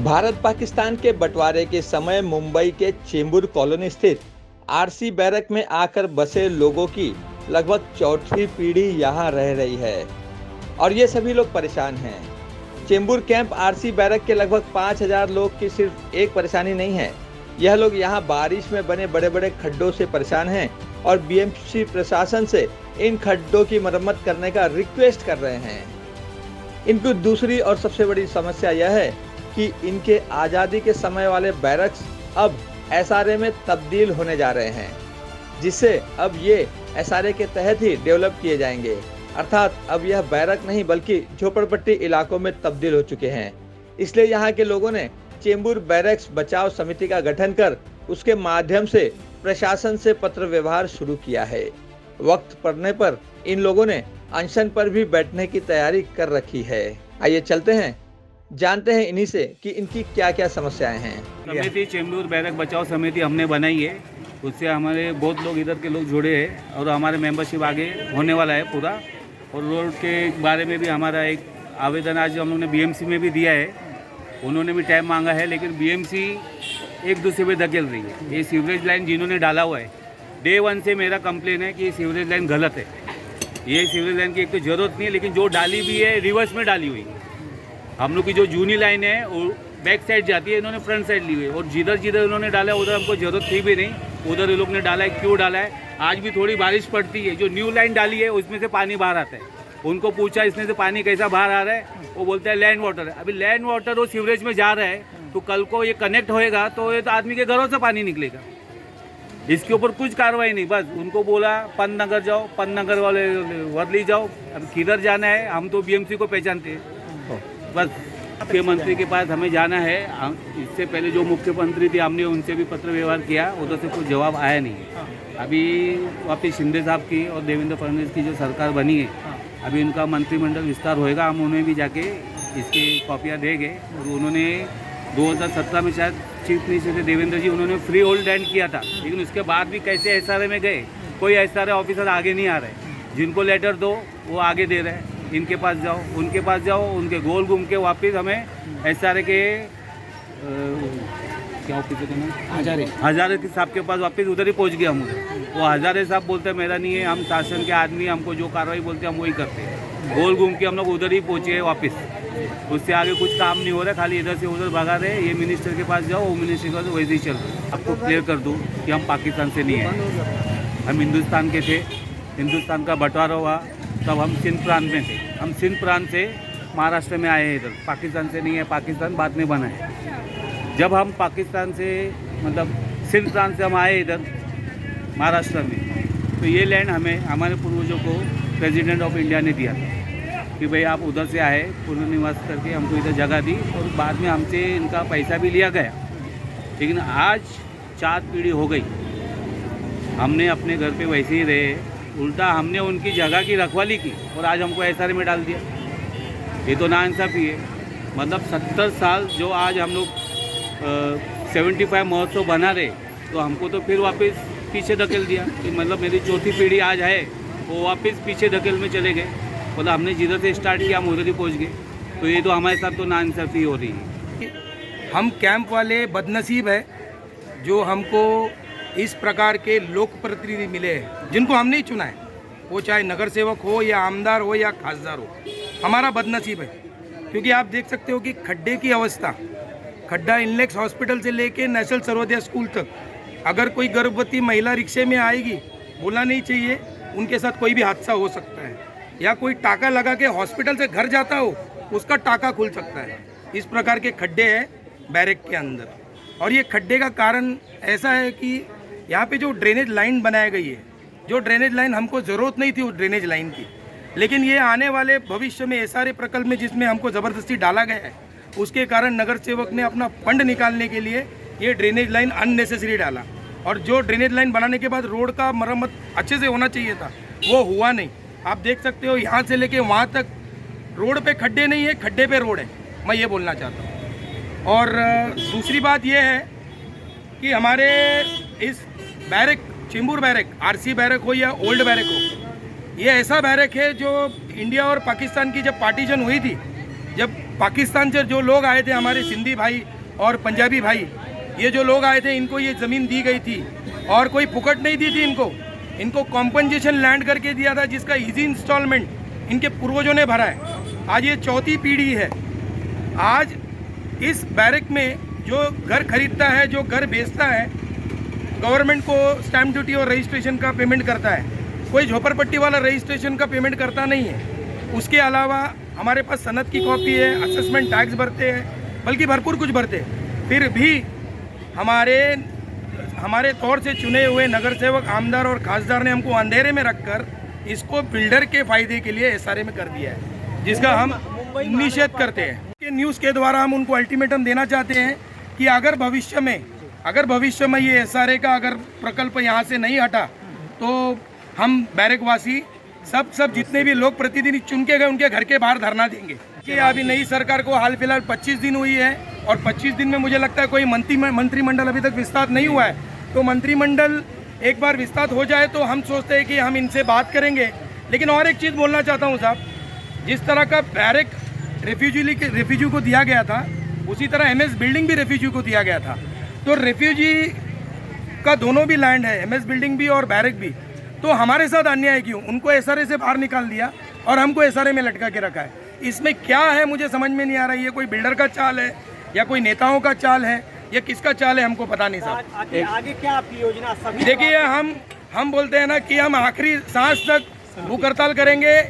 भारत पाकिस्तान के बंटवारे के समय मुंबई के चेंबूर कॉलोनी स्थित आरसी बैरक में आकर बसे लोगों की लगभग चौथी पीढ़ी यहां रह रही है और ये सभी लोग परेशान हैं। चेंबूर कैंप आरसी बैरक के लगभग 5000 लोग की सिर्फ एक परेशानी नहीं है, यह लोग यहां बारिश में बने बड़े बड़े खड्डों से परेशान हैं और बीएमसी प्रशासन से इन खड्डों की मरम्मत करने का रिक्वेस्ट कर रहे हैं। इनकी दूसरी और सबसे बड़ी समस्या यह है कि इनके आज़ादी के समय वाले बैरक्स अब एसआरए में तब्दील होने जा रहे हैं, जिससे अब ये एसआरए के तहत ही डेवलप किए जाएंगे। अर्थात अब यह बैरक नहीं बल्कि झोपड़पट्टी इलाकों में तब्दील हो चुके हैं। इसलिए यहाँ के लोगों ने चेंबूर बैरक्स बचाव समिति का गठन कर उसके माध्यम से प्रशासन से पत्र व्यवहार शुरू किया है। वक्त पड़ने पर इन लोगों ने अनशन पर भी बैठने की तैयारी कर रखी है। आइए चलते हैं, जानते हैं इन्हीं से कि इनकी क्या क्या समस्याएं हैं। समिति चेंबूर बैरक बचाओ समिति हमने बनाई है, उससे हमारे बहुत लोग इधर के लोग जुड़े हैं और हमारे मेंबरशिप आगे होने वाला है पूरा। और रोड के बारे में भी हमारा एक आवेदन आज हम लोग ने बीएमसी में भी दिया है, उन्होंने भी टाइम मांगा है, लेकिन बीएमसी एक दूसरे पे धकेल रही है। ये सीवरेज लाइन जिन्होंने डाला हुआ है, डे 1 से मेरा कंप्लेन है कि ये सीवरेज लाइन गलत है। ये सीवरेज लाइन की एक तो ज़रूरत नहीं है, लेकिन जो डाली भी है रिवर्स में डाली हुई है। हम लोग की जो जूनी लाइन है वो बैक साइड जाती है, इन्होंने फ्रंट साइड ली हुई है। और जिधर जिधर इन्होंने डाला है उधर हमको ज़रूरत थी भी नहीं, उधर ये लोग ने डाला है। क्यों डाला है? आज भी थोड़ी बारिश पड़ती है, जो न्यू लाइन डाली है उसमें से पानी बाहर आता है। उनको पूछा इसमें से पानी कैसा बाहर आ रहा है, वो बोलते हैं लैंड वाटर है। अभी लैंड वाटर वो सीवरेज में जा रहा है, तो कल को ये कनेक्ट होएगा तो ये तो आदमी के घरों से पानी निकलेगा। इसके ऊपर कुछ कार्रवाई नहीं, बस उनको बोला पन्नगर जाओ, पन्नगर वाले वर्ली जाओ। अब किधर जाना है? हम तो बीएमसी को पहचानते हैं। बस मुख्यमंत्री के पास हमें जाना है। इससे पहले जो मुख्यमंत्री थे हमने उनसे भी पत्र व्यवहार किया, उधर से कोई जवाब आया नहीं। अभी वापिस शिंदे साहब की और देवेंद्र फडणवीस की जो सरकार बनी है, अभी उनका मंत्रिमंडल विस्तार होएगा, हम उन्हें भी जाके इसकी कॉपियाँ देंगे। और उन्होंने 2017 में शायद चीफ मिनिस्टर थे देवेंद्र जी, उन्होंने फ्री होल्ड लैंड किया था, लेकिन उसके बाद भी कैसे एसआरए में गए? कोई एसआरए ऑफिसर आगे नहीं आ रहे। जिनको लेटर दो वो आगे दे रहे हैं, इनके पास जाओ, उनके पास जाओ, उनके गोल घूम के वापस हमें एसआरए के क्या ऑफिसर के नाम हजारे साहब के पास वापस उधर ही पहुंच गए हम उधर। वो हजारे साहब बोलते हैं मेरा नहीं है, हम शासन के आदमी, हमको जो कार्रवाई बोलते हैं हम वही करते हैं। गोल घूम के हम लोग उधर ही पहुँचे वापस, उससे आगे कुछ काम नहीं हो रहा, खाली इधर से उधर भगा रहे। ये मिनिस्टर के पास जाओ, वो मिनिस्टर के पास वैसे ही चल रहे। आपको क्लियर कर दूँ कि हम पाकिस्तान से नहीं हैं, हम हिंदुस्तान के थे। हिंदुस्तान का बंटवारा हुआ तब हम सिंध प्रांत में थे, हम सिंध प्रांत से महाराष्ट्र में आए हैं इधर। पाकिस्तान से नहीं है, पाकिस्तान बाद में बना है। जब हम पाकिस्तान से मतलब सिंध प्रांत से हम आए इधर महाराष्ट्र में, तो ये लैंड हमें हमारे पूर्वजों को प्रेसिडेंट ऑफ इंडिया ने दिया था कि भाई आप उधर से आए, पुनर्निवास करके हमको इधर जगह दी। और बाद में हमसे इनका पैसा भी लिया गया, लेकिन आज 4 पीढ़ी हो गई, हमने अपने घर पे वैसे ही रहे। उल्टा हमने उनकी जगह की रखवाली की और आज हमको एसआरए में डाल दिया। ये तो नाइंसाफ़ी है। मतलब 70 साल जो आज हम लोग 75 महोत्सव बना रहे, तो हमको तो फिर वापस पीछे धकेल दिया। मतलब मेरी चौथी पीढ़ी आज है, वो वापस पीछे धकेल में चले गए। मतलब हमने जिधर से स्टार्ट किया हम उधर ही पहुँच गए। तो ये तो हमारे साथ तो नाइंसाफ़ी हो रही है। हम कैंप वाले बदनसीब है जो हमको इस प्रकार के लोक प्रतिनिधि मिले हैं, जिनको हमने ही चुना है, वो चाहे नगर सेवक हो या आमदार हो या खासदार हो। हमारा बदनसीब है, क्योंकि आप देख सकते हो कि खड्डे की अवस्था, खड्डा इनलेक्स हॉस्पिटल से लेके नेशनल सर्वोदय स्कूल तक, अगर कोई गर्भवती महिला रिक्शे में आएगी, बोलना नहीं चाहिए, उनके साथ कोई भी हादसा हो सकता है। या कोई टाका लगा के हॉस्पिटल से घर जाता हो, उसका टाका खुल सकता है। इस प्रकार के खड्डे हैं बैरक के अंदर। और ये खड्डे का कारण ऐसा है कि यहाँ पे जो ड्रेनेज लाइन बनाई गई है, जो ड्रेनेज लाइन हमको ज़रूरत नहीं थी उस ड्रेनेज लाइन की, लेकिन ये आने वाले भविष्य में एसआरए प्रकल्प में जिसमें हमको ज़बरदस्ती डाला गया है, उसके कारण नगर सेवक ने अपना फंड निकालने के लिए ये ड्रेनेज लाइन अननेसेसरी डाला। और जो ड्रेनेज लाइन बनाने के बाद रोड का मरम्मत अच्छे से होना चाहिए था, वो हुआ नहीं। आप देख सकते हो यहाँ से लेके वहाँ तक रोड पे खड्डे नहीं है, खड्डे पे रोड है। मैं ये बोलना चाहता हूँ। और दूसरी बात ये है कि हमारे इस barrack, Chembur barrack, RC barrack हो या ओल्ड बैरक हो, ये ऐसा बैरक है जो इंडिया और पाकिस्तान की जब पार्टीशन हुई थी, जब पाकिस्तान से जो लोग आए थे, हमारे सिंधी भाई और पंजाबी भाई, ये जो लोग आए थे, इनको ये ज़मीन दी गई थी और कोई फुकट नहीं दी थी इनको कॉम्पनसेशन लैंड करके दिया था, जिसका इजी इंस्टॉलमेंट इनके पूर्वजों ने भरा है। आज ये चौथी पीढ़ी है। आज इस बैरक में जो घर खरीदता है, जो घर बेचता है, गवर्नमेंट को स्टैम्प ड्यूटी और रजिस्ट्रेशन का पेमेंट करता है। कोई झोपड़पट्टी वाला रजिस्ट्रेशन का पेमेंट करता नहीं है। उसके अलावा हमारे पास सनद की कॉपी है, असेसमेंट टैक्स भरते हैं, बल्कि भरपूर कुछ भरते हैं। फिर भी हमारे तौर से चुने हुए नगर सेवक, आमदार और खासदार ने हमको अंधेरे में रखकर इसको बिल्डर के फायदे के लिए एसआरए में कर दिया है, जिसका हम निषेध करते हैं। न्यूज़ के द्वारा हम उनको अल्टीमेटम देना चाहते हैं कि अगर भविष्य में ये एसआरए का अगर प्रकल्प यहाँ से नहीं हटा तो हम बैरकवासी सब जितने भी लोग प्रतिनिधि चुन के गए उनके घर के बाहर धरना देंगे। कि अभी नई सरकार को हाल फिलहाल 25 दिन हुई है और 25 दिन में मुझे लगता है कोई मंत्रिमंडल अभी तक विस्तार नहीं हुआ है। तो मंत्रिमंडल एक बार विस्तार हो जाए तो हम सोचते हैं कि हम इनसे बात करेंगे। लेकिन और एक चीज़ बोलना चाहता हूँ साहब, जिस तरह का बैरक रेफ्यूजी को दिया गया था, उसी तरह एमएस बिल्डिंग भी रेफ्यूजी को दिया गया था। तो रेफ्यूजी का दोनों भी लैंड है, एमएस बिल्डिंग भी और बैरक भी। तो हमारे साथ अन्याय क्यों? उनको एसआरए से बाहर निकाल दिया और हमको एसआरए में लटका के रखा है। इसमें क्या है मुझे समझ में नहीं आ रहा है। ये कोई बिल्डर का चाल है या कोई नेताओं का चाल है या किसका चाल है, हमको पता नहीं साहब। आगे क्या आपकी योजना? सभी देखिए, हम बोलते हैं ना कि हम आखिरी सांस तक भूख हड़ताल करेंगे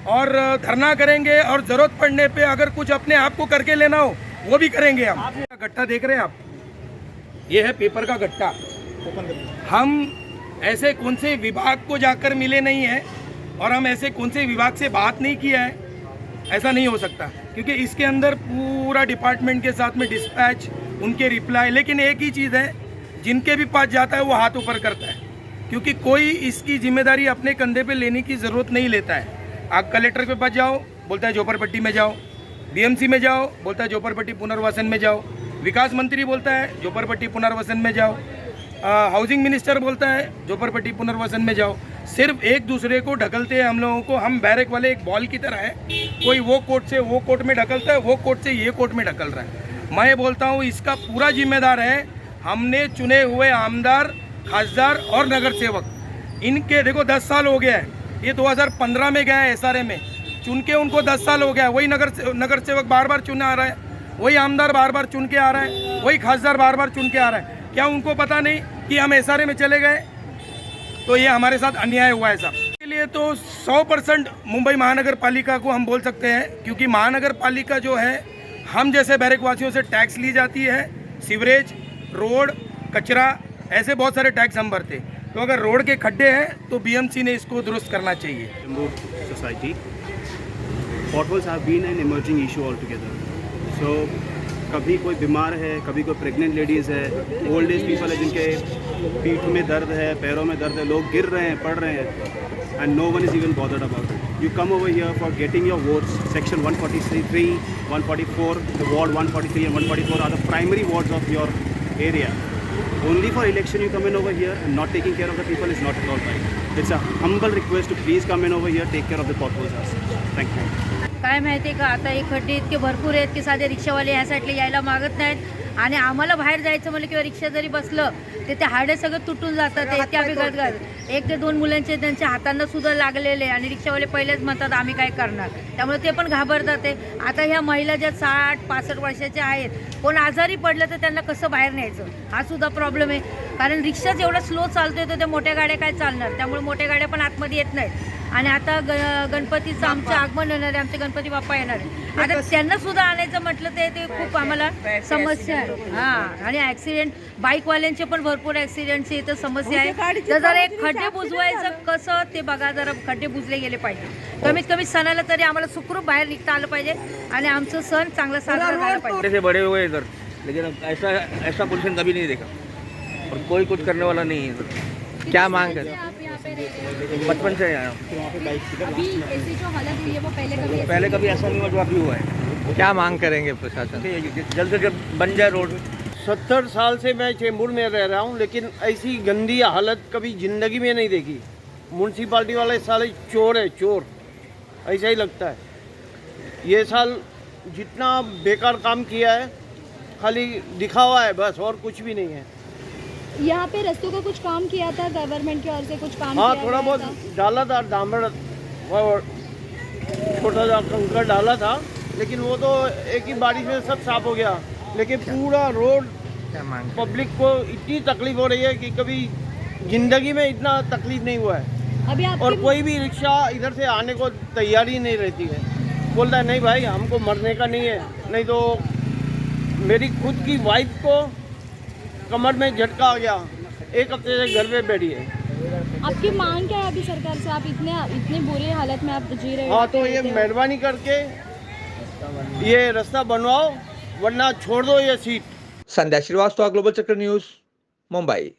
और धरना करेंगे और ज़रूरत पड़ने पे अगर कुछ अपने आप को करके लेना हो वो भी करेंगे। हम गट्टा देख रहे हैं आप, ये है पेपर का गट्टा। हम ऐसे कौन से विभाग को जाकर मिले नहीं है और हम ऐसे कौन से विभाग से बात नहीं किया है, ऐसा नहीं हो सकता। क्योंकि इसके अंदर पूरा डिपार्टमेंट के साथ में डिस्पैच, उनके रिप्लाई। लेकिन एक ही चीज़ है, जिनके भी पास जाता है वो हाथ ऊपर करता है, क्योंकि कोई इसकी जिम्मेदारी अपने कंधे पे लेने की ज़रूरत नहीं लेता है। आप कलेक्टर के पास जाओ, बोलता है झोपड़पट्टी में जाओ, बीएमसी में जाओ, बोलता है झोपड़पट्टी पुनर्वासन में जाओ, विकास मंत्री बोलता है झोपड़पट्टी पुनर्वासन में जाओ, हाउसिंग मिनिस्टर बोलता है झोपड़पट्टी पुनर्वासन में जाओ। सिर्फ एक दूसरे को ढकलते हैं हम लोगों को। हम बैरक वाले एक बॉल की तरह है, कोई वो कोर्ट से वो कोर्ट में ढकलता है, वो कोर्ट से ये कोर्ट में ढकल रहा है। मैं बोलता हूँ इसका पूरा जिम्मेदार है हमने चुने हुए आमदार, खासदार और नगर सेवक। इनके देखो 10 साल हो गया है, ये 2015 में गया है एसआरए में, चुन के उनको 10 साल हो गया है। वही नगर सेवक बार बार चुने आ रहा है, वही आमदार बार बार चुन के आ रहा है, वही खासदार बार बार चुन के आ रहा है। क्या उनको पता नहीं कि हम एसआरए में चले गए? तो ये हमारे साथ अन्याय हुआ है साहब। इसके लिए तो 100% मुंबई महानगर पालिका को हम बोल सकते हैं, क्योंकि महानगर पालिका जो है हम जैसे बैरक वासियों से टैक्स ली जाती है, सीवरेज, रोड, कचरा, ऐसे बहुत सारे टैक्स हम भरते। तो अगर रोड के खड्डे हैं तो बीएमसी ने इसको दुरुस्त करना चाहिए। Society, potholes have been an emerging issue altogether. So कभी कोई बीमार है, कभी कोई प्रेग्नेंट लेडीज़ है, ओल्ड एज पीपल है जिनके पीठ में दर्द है, पैरों में दर्द है, लोग गिर रहे हैं, पड़ रहे हैं, and no one is even bothered about it. You come over here for getting your votes. Section 143, 144, the ward 143 and 144 are the primary wards of your area. Only for election you come in over here and not taking care of the people is not at all right. It's a humble request to please come in over here, take care of the potholes as such. Thank you. काय माहिती आहे का, आता हे खड्डे इतके भरपूर आहेत की साधे रिक्षावाले ह्या साईडला यायला मागत नाहीत आणि आम्हाला बाहेर जायचं म्हणलं किंवा रिक्षा जरी बसलं ते हाडे सगळं तुटून जातात. ते त्या बिघडतात. 1 ते 2 मुलांचे त्यांच्या हातांना सुद्धा लागलेले आणि रिक्षावाले पहिलेच म्हणतात आम्ही काय करणार, त्यामुळे ते पण घाबरतात. ते आता ह्या महिला ज्या 60-65 वर्षाच्या आहेत, कोण आजारी पडलं तर त्यांना कसं बाहेर न्यायचं हा सुद्धा प्रॉब्लेम आहे. कारण रिक्षाच एवढा स्लो चालतोय तर त्या मोठ्या गाड्या काय चालणार, त्यामुळे मोठ्या गाड्या पण आतमध्ये येत नाहीत. आणि आता गणपतीचं आमचं आगमन होणार आहे, आमचे गणपती बाप्पा येणार आहे. आता त्यांना सुद्धा आणायचं म्हटलं ते खूप आम्हाला समस्या आहे. हां, आणि ॲक्सिडेंट बाईकवाल्यांचे पण भरपूर ॲक्सिडेंटची इथं समस्या आहे. तर जरा एक खड्डे बुजवायचं कसं ते बघा, जरा खड्डे बुजले गेले पाहिजे. कमीत कमी सणाला तरी आम्हाला सुखरूप बाहेर निघता आलं पाहिजे आणि आमचं सण चांगला साजरा झाला पाहिजे. से बड़े हुए इधर, लेकिन ऐसा पोल्यूशन कभी नहीं देखा और कोई कुछ करने वाला नहीं है इधर। क्या मांग है? बचपन से आया अभी ऐसी जो हालत हुई है वो पहले कभी ऐसा नहीं हुआ जो अभी हुआ है। क्या मांग करेंगे प्रशासन? जल्द से जल्द बन जाए रोड। 70 साल से मैं चेंबूर में रह रहा हूँ, लेकिन ऐसी गंदी हालत कभी ज़िंदगी में नहीं देखी। म्यूनसिपाल्टी वाले साले चोर है, चोर, ऐसा ही लगता है। ये साल जितना बेकार काम किया है, खाली दिखावा है बस, और कुछ भी नहीं है। यहाँ पे रस्तों का कुछ काम किया था गवर्नमेंट की ओर से, कुछ काम हाँ, किया थोड़ा गया बहुत था? डाला था, डामर और छोटा सा कंकड़ डाला था, लेकिन वो तो एक ही बारिश में सब साफ हो गया। लेकिन पूरा रोड पब्लिक को इतनी तकलीफ हो रही है कि कभी जिंदगी में इतना तकलीफ नहीं हुआ है। अभी और आपकी कोई भी रिक्शा इधर से आने को तैयारी नहीं रहती है, बोलता है नहीं भाई हमको मरने का नहीं है, नहीं तो मेरी खुद की वाइफ को कमर में झटका आ गया, 1 हफ्ते से घर पे बैठी है। आपकी मांग क्या है अभी सरकार से? आप इतने बुरे हालत में आप जी रहे हो। हाँ, तो ये मेहरबानी करके ये रास्ता बनवाओ, वरना छोड़ दो ये सीट। संध्या श्रीवास्तव, ग्लोबल चक्र न्यूज, मुंबई।